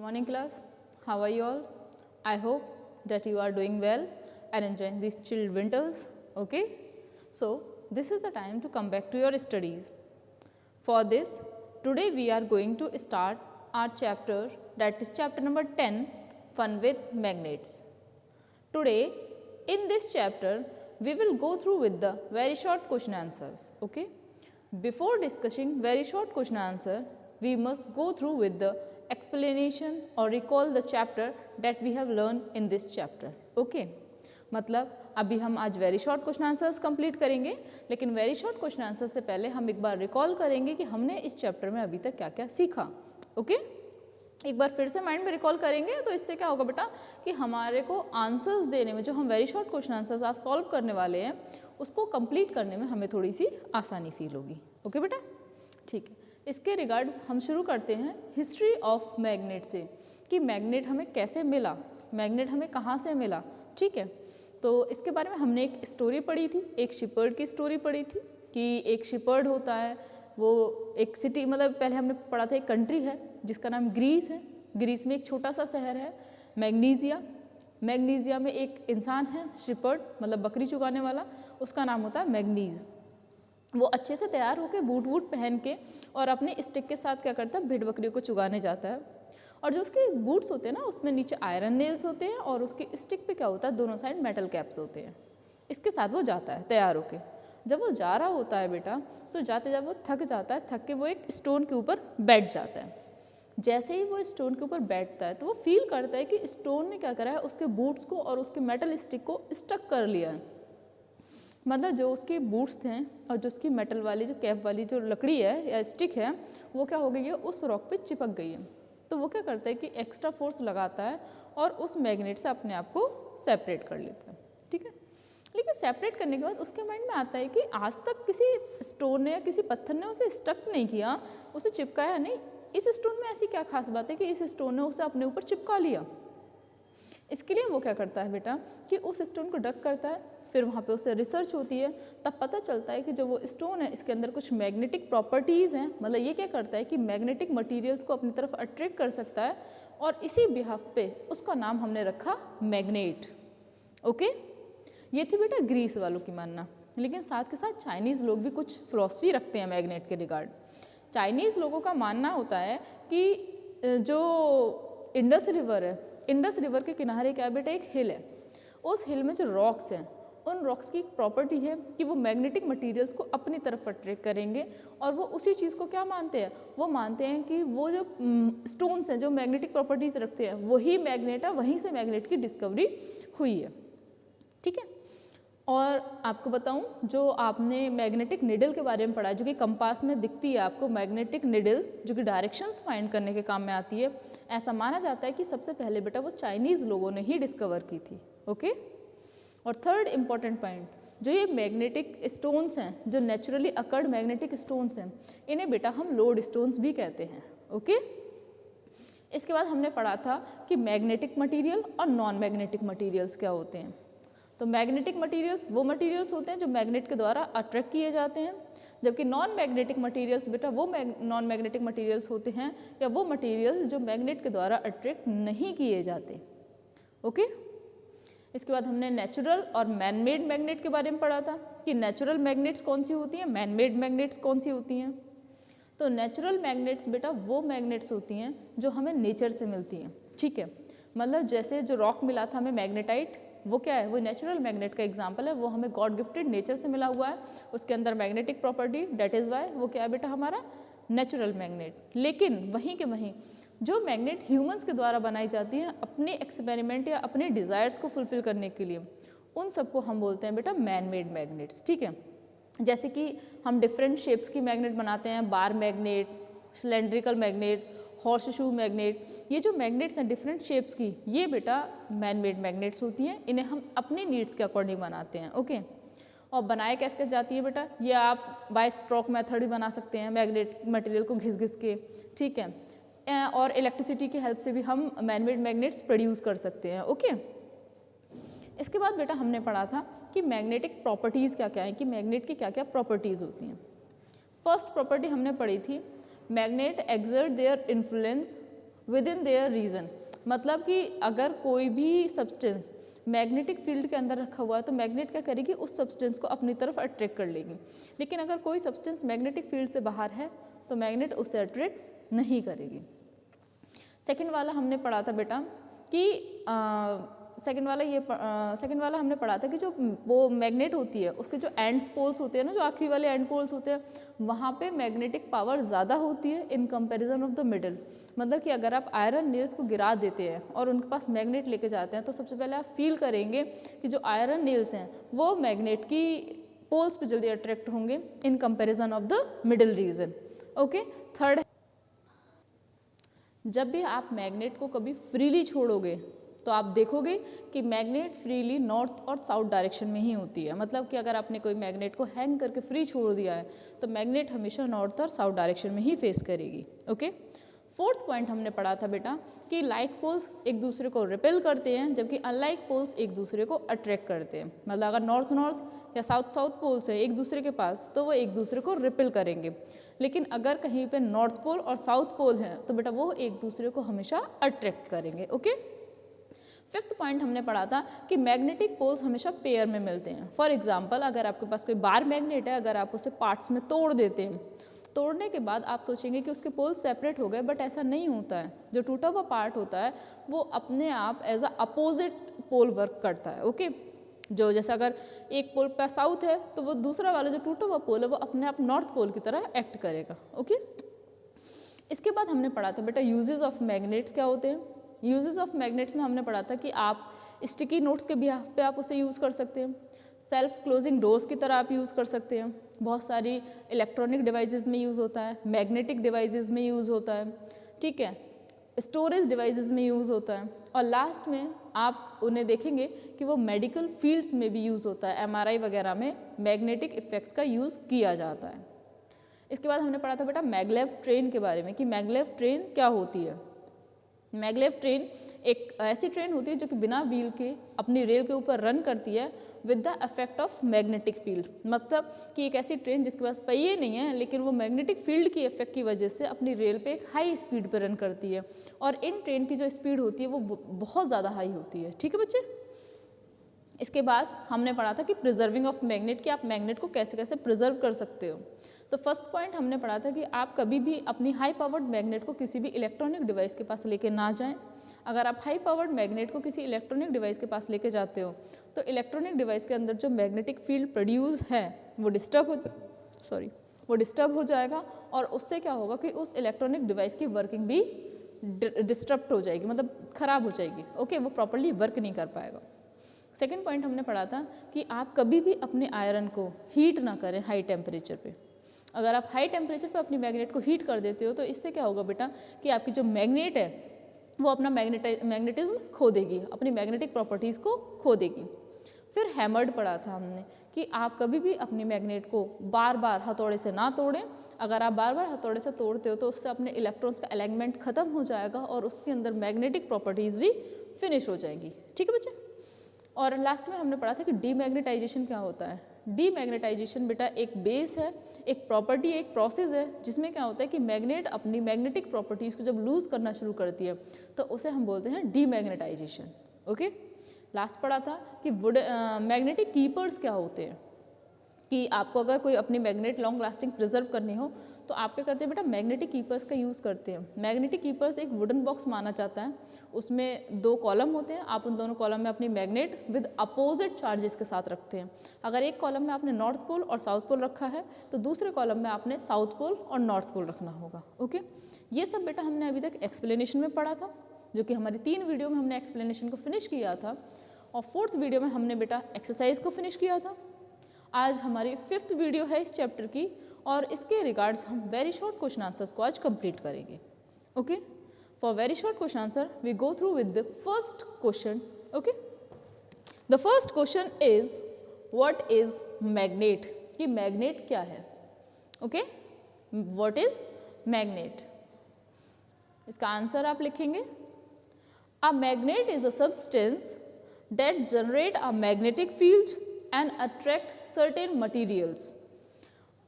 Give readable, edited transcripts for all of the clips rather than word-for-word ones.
Morning class, how are you all? I hope that you are doing well and enjoying these chilled winters, okay? So, this is the time to come back to your studies. For this, today we are going to start our chapter, that is chapter number 10, Fun with Magnets. Today, in this chapter, we will go through with the very short question answers, okay? Before discussing very short question answer, we must go through with the explanation or recall the chapter that we have learned in this chapter, okay? मतलब अभी हम आज very short question answers complete करेंगे, लेकिन very short question answer से पहले हम एक बार रिकॉल करेंगे कि हमने इस चैप्टर में अभी तक क्या क्या सीखा, ओके? एक बार फिर से माइंड में रिकॉल करेंगे तो इससे क्या होगा बेटा कि हमारे को आंसर्स देने में, जो हम वेरी शॉर्ट क्वेश्चन आंसर्स आज सॉल्व करने वाले हैं, उसको कंप्लीट करने में हमें थोड़ी सी आसानी फील होगी, ओके बेटा? ठीक है, इसके रिगार्ड्स हम शुरू करते हैं हिस्ट्री ऑफ मैग्नेट से, कि मैग्नेट हमें कैसे मिला, मैग्नेट हमें कहाँ से मिला, ठीक है? तो इसके बारे में हमने एक स्टोरी पढ़ी थी, एक शिपर्ड की स्टोरी पढ़ी थी कि एक शिपर्ड होता है, वो एक सिटी, मतलब पहले हमने पढ़ा था एक कंट्री है जिसका नाम ग्रीस है। ग्रीस में एक छोटा सा शहर है मैग्नीजिया। मैग्नीजिया में एक इंसान है शिपर्ड, मतलब बकरी चुगाने वाला, उसका नाम होता है मैग्नीज। वो अच्छे से तैयार होकर बूट वूट पहन के और अपने स्टिक के साथ क्या करता है, भेड़ बकरियों को चुगाने जाता है। और जो उसके बूट्स होते हैं ना, उसमें नीचे आयरन नेल्स होते हैं और उसके स्टिक पे क्या होता है, दोनों साइड मेटल कैप्स होते हैं। इसके साथ वो जाता है तैयार होके। जब वो जा रहा होता है बेटा, तो जाते जब वो थक जाता है, थक के वो एक स्टोन के ऊपर बैठ जाता है। जैसे ही वो स्टोन के ऊपर बैठता है तो वो फील करता है कि स्टोन ने क्या करा है, उसके बूट्स को और उसके मेटल स्टिक को स्टक कर लिया है। मतलब जो उसके बूट्स थे और जो उसकी मेटल वाली, जो कैप वाली जो लकड़ी है या स्टिक है, वो क्या हो गई है, उस रॉक पे चिपक गई है। तो वो क्या करता है कि एक्स्ट्रा फोर्स लगाता है और उस मैग्नेट से अपने आप को सेपरेट कर लेता है, ठीक है? लेकिन सेपरेट करने के बाद उसके माइंड में आता है कि आज तक किसी स्टोन ने या किसी पत्थर ने उसे स्टक नहीं किया, उसे चिपकाया नहीं। इस स्टोन में ऐसी क्या खास बात है कि इस स्टोन ने उसे अपने ऊपर चिपका लिया? इसके लिए वो क्या करता है बेटा कि उस स्टोन को डक करता है, फिर वहाँ पे उसे रिसर्च होती है, तब पता चलता है कि जो वो स्टोन है इसके अंदर कुछ मैग्नेटिक प्रॉपर्टीज़ हैं। मतलब ये क्या करता है कि मैग्नेटिक मटेरियल्स को अपनी तरफ अट्रैक्ट कर सकता है, और इसी बिहाफ पे उसका नाम हमने रखा मैग्नेट, ओके? ये थी बेटा ग्रीस वालों की मानना। लेकिन साथ के साथ चाइनीज़ लोग भी कुछ फिलॉसफी रखते हैं मैग्नेट के रिगार्ड। चाइनीज़ लोगों का मानना होता है कि जो इंडस रिवर है, इंडस रिवर के किनारे क्या बेटा एक हिल है, उस हिल में जो रॉक्स हैं, उन रॉक्स की एक प्रॉपर्टी है कि वो मैग्नेटिक मटेरियल्स को अपनी तरफ अट्रैक्ट करेंगे। और वो उसी चीज़ को क्या मानते हैं, वो मानते हैं कि वो जो स्टोन्स हैं जो मैग्नेटिक प्रॉपर्टीज़ रखते हैं वही मैग्नेट है, वहीं से मैग्नेट की डिस्कवरी हुई है, ठीक है? और आपको बताऊं, जो आपने मैग्नेटिक निडल के बारे में पढ़ा है, जो कि कंपास में दिखती है आपको, मैग्नेटिक निडल जो कि डायरेक्शंस फाइंड करने के काम में आती है, ऐसा माना जाता है कि सबसे पहले बेटा वो चाइनीज़ लोगों ने ही डिस्कवर की थी, ओके? और थर्ड इम्पॉर्टेंट पॉइंट, जो ये मैग्नेटिक स्टोन्स हैं, जो नेचुरली अकर्ड मैग्नेटिक स्टोन्स हैं, इन्हें बेटा हम लोड स्टोन्स भी कहते हैं, ओके? इसके बाद हमने पढ़ा था कि मैग्नेटिक मटीरियल और नॉन मैग्नेटिक मटीरियल्स क्या होते हैं। तो मैग्नेटिक मटेरियल्स वो मटेरियल्स होते हैं जो मैग्नेट के द्वारा अट्रैक्ट किए जाते हैं, जबकि नॉन मैग्नेटिक मटेरियल्स बेटा वो नॉन मैग्नेटिक मटेरियल्स होते हैं या वो मटेरियल्स जो मैग्नेट के द्वारा अट्रैक्ट नहीं किए जाते, ओके? इसके बाद हमने नेचुरल और मैन मेड मैग्नेट के बारे में पढ़ा था कि नेचुरल मैग्नेट्स कौन सी होती हैं, मैन मेड मैग्नेट्स कौन सी होती हैं। तो नेचुरल मैग्नेट्स बेटा वो मैग्नेट्स होती हैं जो हमें नेचर से मिलती हैं, ठीक है? मतलब जैसे जो रॉक मिला था हमें मैग्नेटाइट, वो क्या है, वो नेचुरल मैग्नेट का एग्जाम्पल है, वो हमें गॉड गिफ्टेड नेचर से मिला हुआ है, उसके अंदर magnetic property, that is why वो क्या है बेटा हमारा नेचुरल मैग्नेट। लेकिन वहीं के वहीं जो मैग्नेट ह्यूमंस के द्वारा बनाई जाती है अपने एक्सपेरिमेंट या अपने डिज़ायर्स को फुलफिल करने के लिए, उन सबको हम बोलते हैं बेटा मैन मेड मैग्नेट्स, ठीक है? जैसे कि हम डिफरेंट शेप्स की मैग्नेट बनाते हैं, bar magnet, cylindrical magnet, horse shoe magnet, ये जो मैग्नेट्स हैं डिफरेंट शेप्स की, ये बेटा मैन मेड मैग्नेट्स होती हैं, इन्हें हम अपनी नीड्स के अकॉर्डिंग बनाते हैं, ओके? और बनाए कैसे कैसे जाती है बेटा, ये आप बाय स्ट्रोक मेथड भी बना सकते हैं मैग्नेट मटेरियल को घिस घिस के, ठीक है? और इलेक्ट्रिसिटी की हेल्प से भी हम मैन मेड मैग्नेट्स प्रोड्यूस कर सकते हैं, ओके? इसके बाद बेटा हमने पढ़ा था कि मैग्नेटिक प्रॉपर्टीज़ क्या क्या हैं, कि मैग्नेट की क्या क्या प्रॉपर्टीज़ होती हैं। फर्स्ट प्रॉपर्टी हमने पढ़ी थी, magnet exert their influence within their region. मतलब कि अगर कोई भी सब्सटेंस मैग्नेटिक फील्ड के अंदर रखा हुआ है तो मैग्नेट क्या करेगी, उस सब्सटेंस को अपनी तरफ अट्रैक्ट कर लेगी। लेकिन अगर कोई सब्सटेंस मैग्नेटिक फील्ड से बाहर है तो मैग्नेट उसे अट्रैक्ट नहीं करेगी। सेकंड वाला हमने पढ़ा था बेटा कि सेकंड वाला हमने पढ़ा था कि जो वो मैग्नेट होती है उसके जो एंड्स पोल्स होते हैं ना, जो आखिरी वाले एंड पोल्स होते हैं, वहाँ पे मैग्नेटिक पावर ज़्यादा होती है इन कंपैरिजन ऑफ द मिडल। मतलब कि अगर आप आयरन नेल्स को गिरा देते हैं और उनके पास मैग्नेट लेके जाते हैं तो सबसे पहले आप फील करेंगे कि जो आयरन नेल्स हैं वो मैग्नेट की पोल्स पे जल्दी अट्रैक्ट होंगे in comparison of the middle region. Okay, third, जब भी आप मैग्नेट को कभी फ्रीली छोड़ोगे तो आप देखोगे कि मैग्नेट फ्रीली नॉर्थ और साउथ डायरेक्शन में ही होती है। मतलब कि अगर आपने कोई मैग्नेट को हैंग करके फ्री छोड़ दिया है तो मैग्नेट हमेशा नॉर्थ और साउथ डायरेक्शन में ही फेस करेगी। ओके, फोर्थ पॉइंट हमने पढ़ा था बेटा कि लाइक पोल्स एक दूसरे को रिपेल करते हैं जबकि अनलाइक पोल्स एक दूसरे को अट्रैक्ट करते हैं। मतलब अगर नॉर्थ नॉर्थ या साउथ साउथ पोल्स है एक दूसरे के पास तो वो एक दूसरे को रिपेल करेंगे, लेकिन अगर कहीं पे नॉर्थ पोल और साउथ पोल है तो बेटा वो एक दूसरे को हमेशा अट्रैक्ट करेंगे। ओके, फिफ्थ पॉइंट हमने पढ़ा था कि मैग्नेटिक पोल्स हमेशा पेयर में मिलते हैं। फॉर एग्जांपल अगर आपके पास कोई बार मैग्नेट है, अगर आप उसे पार्ट्स में तोड़ देते हैं, तोड़ने के बाद आप सोचेंगे कि उसके पोल्स सेपरेट हो गए, बट ऐसा नहीं होता है। जो टूटा हुआ पार्ट होता है वो अपने आप as a opposite pole work करता है। ओके, जो जैसे अगर एक पोल का साउथ है तो वो दूसरा वाला जो टूटा हुआ पोल है वो अपने आप नॉर्थ पोल की तरह एक्ट करेगा। ओके, इसके बाद हमने पढ़ा था बेटा यूजेस ऑफ मैग्नेट्स क्या होते हैं। यूजेस ऑफ मैग्नेट्स में हमने पढ़ा था कि आप स्टिकी नोट्स के बिहाफ पे आप उसे यूज़ कर सकते हैं, सेल्फ क्लोजिंग डोर्स की तरह आप यूज़ कर सकते हैं, बहुत सारी इलेक्ट्रॉनिक डिवाइसेस में यूज़ होता है, मैग्नेटिक डिवाइसेस में यूज़ होता है, ठीक है, स्टोरेज डिवाइसेस में यूज़ होता है, और लास्ट में आप उन्हें देखेंगे कि वो मेडिकल फील्ड्स में भी यूज़ होता है। एमआरआई वगैरह में मैग्नेटिक इफेक्ट्स का यूज़ किया जाता है। इसके बाद हमने पढ़ा था बेटा मैगलेव ट्रेन के बारे में कि मैगलेव ट्रेन क्या होती है। मैगलेव ट्रेन एक ऐसी ट्रेन होती है जो कि बिना व्हील के अपनी रेल के ऊपर रन करती है with the effect of magnetic field. मतलब कि एक ऐसी ट्रेन जिसके पास पहिए नहीं है लेकिन वो मैग्नेटिक फील्ड की इफेक्ट की वजह से अपनी रेल पे एक हाई स्पीड पर रन करती है, और इन ट्रेन की जो स्पीड होती है वो बहुत ज़्यादा हाई होती है। ठीक है बच्चे, इसके बाद हमने पढ़ा था कि प्रिजर्विंग ऑफ मैग्नेट, कि आप मैग्नेट को कैसे कैसे प्रिजर्व कर सकते हो। तो फर्स्ट पॉइंट हमने पढ़ा था कि आप कभी भी अपनी हाई पावर्ड मैग्नेट को किसी भी इलेक्ट्रॉनिक डिवाइस के पास लेके ना जाएं। अगर आप हाई पावर्ड मैग्नेट को किसी इलेक्ट्रॉनिक डिवाइस के पास लेके जाते हो तो इलेक्ट्रॉनिक डिवाइस के अंदर जो मैग्नेटिक फील्ड प्रोड्यूस है वो डिस्टर्ब हो जाएगा, और उससे क्या होगा कि उस इलेक्ट्रॉनिक डिवाइस की वर्किंग भी डिस्टर्ब हो जाएगी, मतलब ख़राब हो जाएगी। ओके, वो प्रॉपरली वर्क नहीं कर पाएगा। सेकेंड पॉइंट हमने पढ़ा था कि आप कभी भी अपने आयरन को हीट ना करें हाई टेम्परेचर पे। अगर आप हाई टेम्परेचर पे अपनी मैग्नेट को हीट कर देते हो तो इससे क्या होगा बेटा कि आपकी जो मैग्नेट है वो अपना मैग्नेटिज्म खो देगी, अपनी मैग्नेटिक प्रॉपर्टीज़ को खो देगी। फिर हैमर्ड पढ़ा था हमने कि आप कभी भी अपनी मैग्नेट को बार बार हथौड़े से ना तोड़ें। अगर आप बार बार हथौड़े से तोड़ते हो तो उससे अपने इलेक्ट्रॉन्स का अलाइनमेंट खत्म हो जाएगा और उसके अंदर मैग्नेटिक प्रॉपर्टीज़ भी फिनिश हो जाएंगी। ठीक है बच्चे, और लास्ट में हमने पढ़ा था कि डीमैग्नेटाइजेशन क्या होता है। डीमैग्नेटाइजेशन बेटा एक बेस है, एक प्रॉपर्टी, एक प्रोसेस है जिसमें क्या होता है कि मैग्नेट अपनी मैग्नेटिक प्रॉपर्टीज़ को जब लूज़ करना शुरू करती है तो उसे हम बोलते हैं डीमैग्नेटाइजेशन। ओके, लास्ट पढ़ा था कि मैग्नेटिक कीपर्स क्या होते हैं, कि आपको अगर कोई अपनी मैग्नेट लॉन्ग लास्टिंग प्रिजर्व करनी हो तो आप क्या करते हैं बेटा मैग्नेटिक कीपर्स का यूज़ करते हैं। मैग्नेटिक कीपर्स एक वुडन बॉक्स माना जाता है, उसमें 2 कॉलम होते हैं, आप उन दोनों कॉलम में अपनी मैग्नेट विद अपोजिट चार्जेस के साथ रखते हैं। अगर एक कॉलम में आपने नॉर्थ पोल और साउथ पोल रखा है तो दूसरे कॉलम में आपने साउथ पोल और नॉर्थ पोल रखना होगा। ओके, ये सब बेटा हमने अभी तक एक्सप्लेनेशन में पढ़ा था, जो कि हमारी 3 वीडियो में हमने एक्सप्लेनेशन को फिनिश किया था, और 4th वीडियो में हमने बेटा एक्सरसाइज को फिनिश किया था। आज हमारी 5th वीडियो है इस चैप्टर की, और इसके रिगार्ड्स हम वेरी शॉर्ट क्वेश्चन आंसर्स को आज कंप्लीट करेंगे। Okay, for very short question answer we go through with the first question. Okay, the first question is what is magnet, कि मैग्नेट क्या है। ओके, व्हाट इज मैग्नेट, इसका answer आप लिखेंगे a magnet is a substance that generate a magnetic field and attract certain materials।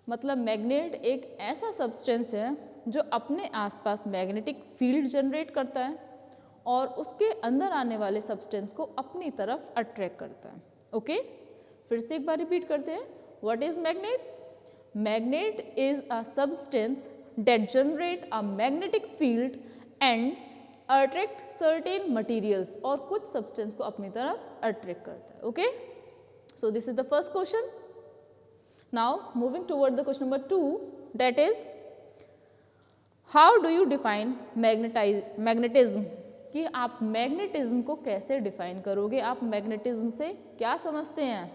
मतलब magnet एक ऐसा substance है जो अपने आसपास मैग्नेटिक फील्ड जनरेट करता है और उसके अंदर आने वाले सब्सटेंस को अपनी तरफ अट्रैक्ट करता है। ओके, फिर से एक बार रिपीट करते हैं। What is magnet? Magnet is a substance that generate a magnetic field and attract certain materials, और कुछ substance को अपनी तरफ attract करता है। Okay, so this is the first question. Now moving toward the question number 2, that is how do you define magnetism? कि आप magnetism को कैसे डिफाइन करोगे? आप मैग्नेटिज्म से क्या समझते हैं?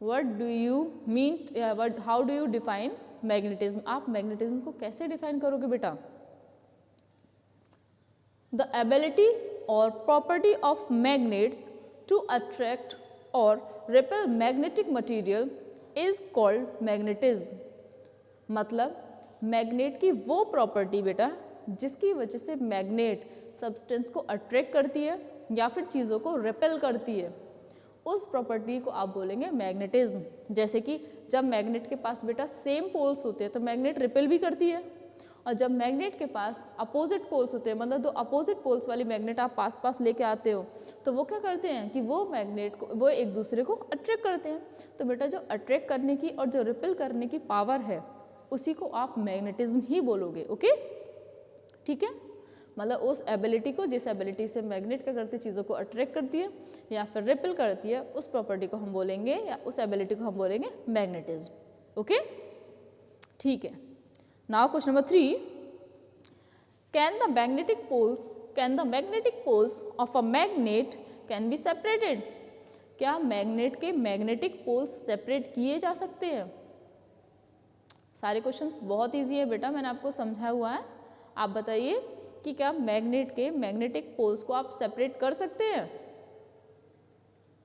What do you mean? How do you define magnetism? आप मैग्नेटिज्म को कैसे डिफाइन करोगे बेटा? The ability or property of magnets to attract or repel magnetic material is called magnetism. मतलब मैग्नेट की वो प्रॉपर्टी बेटा जिसकी वजह से मैग्नेट सब्सटेंस को अट्रैक्ट करती है या फिर चीज़ों को रिपेल करती है, उस प्रॉपर्टी को आप बोलेंगे मैग्नेटिज्म। जैसे कि जब मैग्नेट के पास बेटा सेम पोल्स होते हैं तो मैग्नेट रिपेल भी करती है, और जब मैग्नेट के पास अपोजिट पोल्स होते हैं, मतलब दो अपोजिट पोल्स वाली मैग्नेट आप पास पास लेके आते हो, तो वो क्या करते हैं कि वो मैग्नेट को वो एक दूसरे को अट्रैक्ट करते हैं। तो बेटा जो अट्रैक्ट करने की और जो रिपेल करने की पावर है उसी को आप मैग्नेटिज्म ही बोलोगे। ओके, ठीक है, मतलब उस एबिलिटी को, जिस एबिलिटी से मैग्नेट क्या करती है, चीज़ों को अट्रैक्ट करती है या फिर रिपेल करती है, उस प्रॉपर्टी को हम बोलेंगे या उस एबिलिटी को हम बोलेंगे मैग्नेटिज्म। ओके, ठीक है। Now question number 3, can the magnetic poles of a magnet can be separated? क्या मैग्नेट के मैग्नेटिक पोल्स सेपरेट किए जा सकते हैं? सारे क्वेश्चंस बहुत ईजी है बेटा, मैंने आपको समझाया हुआ है। आप बताइए कि क्या मैग्नेट के मैग्नेटिक पोल्स को आप सेपरेट कर सकते हैं?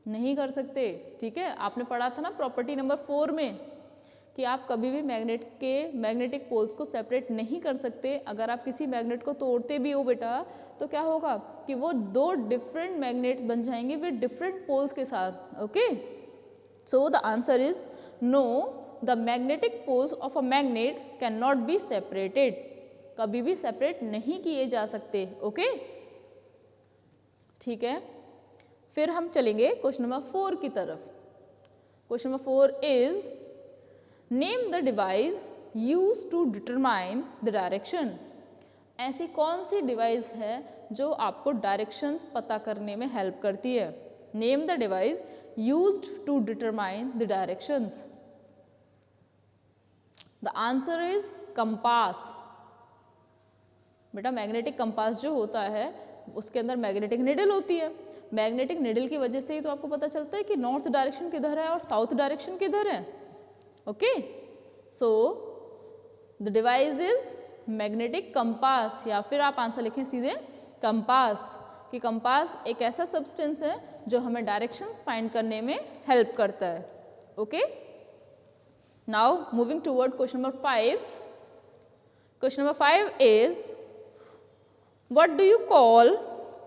नहीं कर सकते, ठीक है। आपने पढ़ा था ना प्रॉपर्टी नंबर 4 में कि आप कभी भी मैग्नेट के मैग्नेटिक पोल्स को सेपरेट नहीं कर सकते। अगर आप किसी मैग्नेट को तोड़ते भी हो बेटा तो क्या होगा कि वो दो डिफरेंट मैग्नेट्स बन जाएंगे विद डिफरेंट पोल्स के साथ। Okay, so the answer is no, the magnetic poles of a magnet can not be separated. कभी भी सेपरेट नहीं किए जा सकते। ओके, ठीक है। फिर हम चलेंगे क्वेश्चन नंबर 4 की तरफ। Question number 4 is name the device used to determine the direction. ऐसी कौन सी डिवाइस है जो आपको डायरेक्शंस पता करने में हेल्प करती है? Name the device used to determine the directions. The answer is compass. बेटा मैग्नेटिक कंपास जो होता है उसके अंदर मैग्नेटिक निडल होती है। मैग्नेटिक निडल की वजह से ही तो आपको पता चलता है कि नॉर्थ डायरेक्शन किधर है और साउथ डायरेक्शन किधर है। Okay, so the device is magnetic compass, या फिर आप आंसर लिखें सीधे कंपास, कि कंपास एक ऐसा सब्सटेंस है जो हमें डायरेक्शंस फाइंड करने में हेल्प करता है। Okay, now moving toward question number 5। Question number 5 is what do you call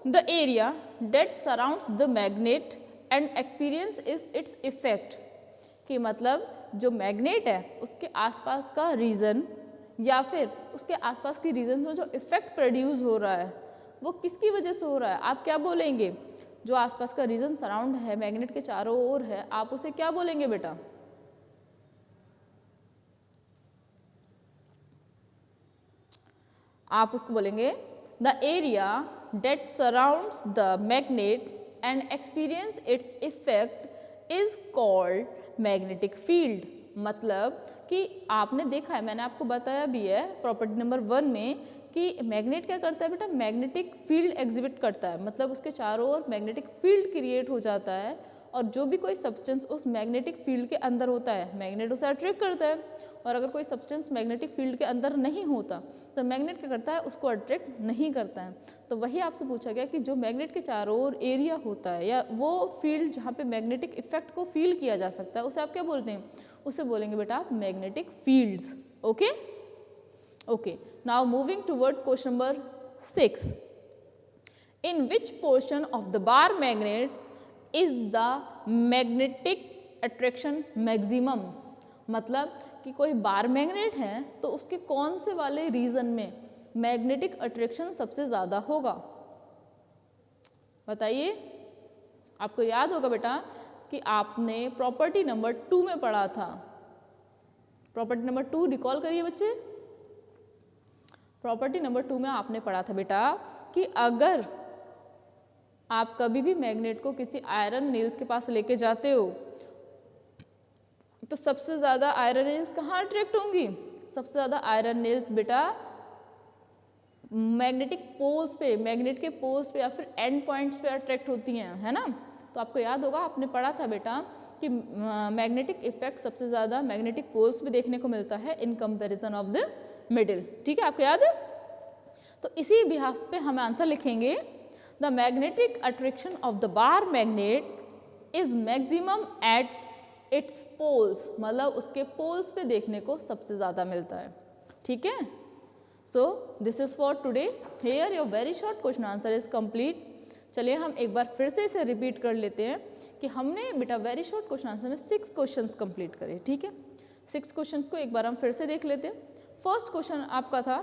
the area that surrounds the magnet and experience is its effect? कि मतलब जो मैग्नेट है उसके आसपास का रीजन या फिर उसके आसपास की रीजन में जो इफेक्ट प्रोड्यूस हो रहा है वो किसकी वजह से हो रहा है? आप क्या बोलेंगे? जो आसपास का रीजन सराउंड है, मैग्नेट के चारों ओर है, आप उसे क्या बोलेंगे बेटा? आप उसको बोलेंगे the area that surrounds the magnet and experience its effect is called magnetic field। मतलब कि आपने देखा है, मैंने आपको बताया भी है प्रॉपर्टी नंबर 1 में कि मैग्नेट क्या करता है बेटा, मैग्नेटिक फील्ड एग्जिबिट करता है, मतलब उसके चारों ओर मैग्नेटिक फील्ड क्रिएट हो जाता है और जो भी कोई सब्सटेंस उस मैग्नेटिक फील्ड के अंदर होता है मैग्नेट उसे अट्रैक्ट करता है। और अगर कोई सब्सटेंस मैग्नेटिक फील्ड के अंदर नहीं होता तो मैग्नेट क्या करता है, उसको अट्रैक्ट नहीं करता है। तो वही आपसे पूछा गया कि जो मैग्नेट के चारों ओर एरिया होता है या वो फील्ड जहाँ पे मैग्नेटिक इफेक्ट को फील किया जा सकता है उसे आप क्या बोलते हैं? उसे बोलेंगे बेटा आप magnetic fields. Okay, okay, now moving toward question number 6। In which portion of the bar magnet is the magnetic attraction maximum? मतलब कि कोई बार मैग्नेट है तो उसके कौन से वाले रीजन में मैग्नेटिक अट्रैक्शन सबसे ज़्यादा होगा, बताइए। आपको याद होगा बेटा कि आपने प्रॉपर्टी नंबर 2 में पढ़ा था। प्रॉपर्टी नंबर 2 रिकॉल करिए बच्चे। प्रॉपर्टी नंबर 2 में आपने पढ़ा था बेटा कि अगर आप कभी भी मैग्नेट को किसी आयरन नेल्स के पास लेके जाते हो तो सबसे ज़्यादा आयरन नेल्स कहाँ अट्रैक्ट होंगी? सबसे ज़्यादा आयरन नेल्स बेटा मैग्नेटिक पोल्स पे, मैग्नेट के पोल्स पे या फिर एंड पॉइंट्स पे अट्रैक्ट होती हैं, है ना। तो आपको याद होगा आपने पढ़ा था बेटा कि मैग्नेटिक इफेक्ट सबसे ज़्यादा मैग्नेटिक पोल्स पे देखने को मिलता है इन कंपैरिजन ऑफ द मिडिल। ठीक है, आपको याद है। तो इसी बिहाफ पे हम आंसर लिखेंगे the magnetic attraction of the bar magnet is maximum at its poles, मतलब उसके पोल्स पे देखने को सबसे ज़्यादा मिलता है। ठीक है, सो this is for today. Here your very short question answer is complete. चलिए हम एक बार फिर से इसे रिपीट कर लेते हैं कि हमने बेटा वेरी शॉर्ट क्वेश्चन आंसर में 6 क्वेश्चंस कंप्लीट करे। ठीक है, 6 क्वेश्चंस को एक बार हम फिर से देख लेते हैं। फर्स्ट क्वेश्चन आपका था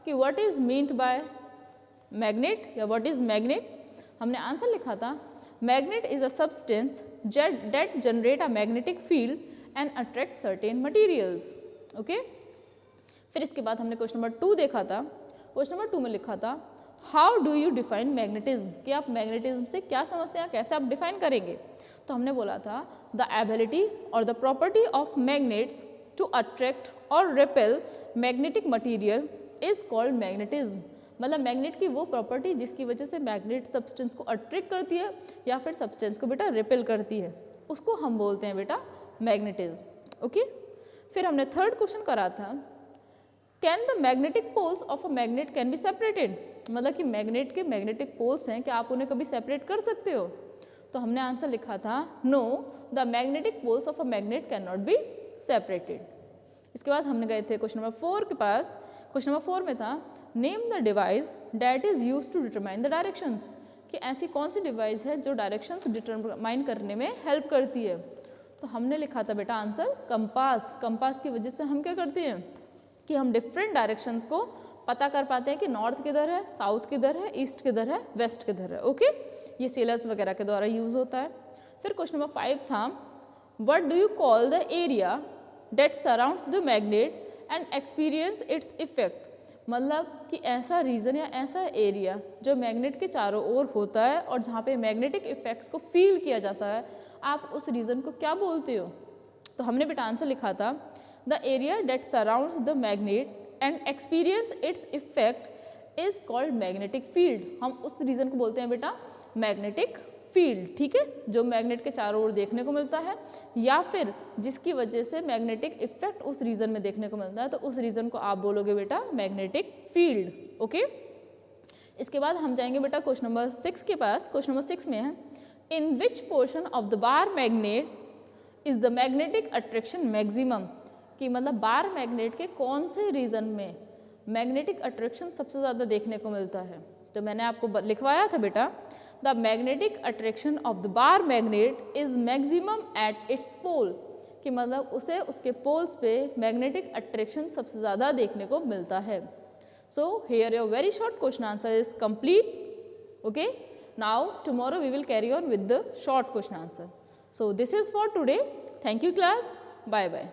कि what is meant by magnet या व्हाट इज मैग्नेट। हमने आंसर लिखा था magnet is a substance that generate a magnetic field and attract certain materials। Okay, फिर इसके बाद हमने क्वेश्चन नंबर 2 देखा था। क्वेश्चन नंबर 2 में लिखा था how do you define magnetism, कि आप मैग्नेटिज्म से क्या समझते हैं, कैसे आप डिफाइन करेंगे। तो हमने बोला था द एबिलिटी और the property of magnets to attract और repel magnetic material is called magnetism. मतलब मैग्नेट की वो प्रॉपर्टी जिसकी वजह से मैग्नेट सब्सटेंस को अट्रैक्ट करती है या फिर सब्सटेंस को बेटा रिपेल करती है, उसको हम बोलते हैं बेटा मैग्नेटिज्म। ओके, फिर हमने थर्ड क्वेश्चन करा था can the magnetic poles of a magnet can be separated, मतलब कि मैग्नेट के मैग्नेटिक पोल्स हैं, क्या आप उन्हें कभी सेपरेट कर सकते हो। तो हमने आंसर लिखा था no the magnetic poles of a magnet can not be separated. इसके बाद हमने गए थे क्वेश्चन नंबर 4 के पास। क्वेश्चन नंबर 4 में था name the device that is use to determine the directions, कि ऐसी कौन सी डिवाइस है जो डायरेक्शंस डिटरमाइन करने में हेल्प करती है। तो हमने लिखा था बेटा आंसर कंपास। कंपास की वजह से हम क्या करते हैं कि हम डिफरेंट डायरेक्शंस को पता कर पाते हैं कि नॉर्थ किधर है, साउथ किधर है, ईस्ट किधर है, वेस्ट किधर है। ओके, ये सेलर्स वगैरह के द्वारा यूज होता है। फिर क्वेश्चन नंबर 5 था what do you call the area that surrounds the magnet and experience its effect, मतलब कि ऐसा रीजन या ऐसा एरिया जो मैग्नेट के चारों ओर होता है और जहाँ पे मैग्नेटिक इफेक्ट्स को फील किया जाता है, आप उस रीजन को क्या बोलते हो। तो हमने बेटा आंसर लिखा था the area that surrounds the magnet and experience its effect is called magnetic field. हम उस रीजन को बोलते हैं बेटा मैग्नेटिक फील्ड। ठीक है, जो मैग्नेट के चारों ओर देखने को मिलता है या फिर जिसकी वजह से मैग्नेटिक इफेक्ट उस रीजन में देखने को मिलता है, तो उस रीजन को आप बोलोगे बेटा मैग्नेटिक फील्ड। ओके, इसके बाद हम जाएंगे बेटा क्वेश्चन नंबर 6 के पास। क्वेश्चन नंबर 6 में है in which portion of the bar magnet is the magnetic attraction maximum, कि मतलब बार मैग्नेट के कौन से रीजन में मैग्नेटिक अट्रैक्शन सबसे ज़्यादा देखने को मिलता है। तो मैंने आपको लिखवाया था बेटा the magnetic attraction of the bar magnet is maximum at its pole, कि मतलब उसे उसके पोल्स पे मैग्नेटिक अट्रैक्शन सबसे ज़्यादा देखने को मिलता है। So here your very short question answer is complete. Okay, now tomorrow we will carry on with the short question answer. So this is for today. Thank you class, bye bye.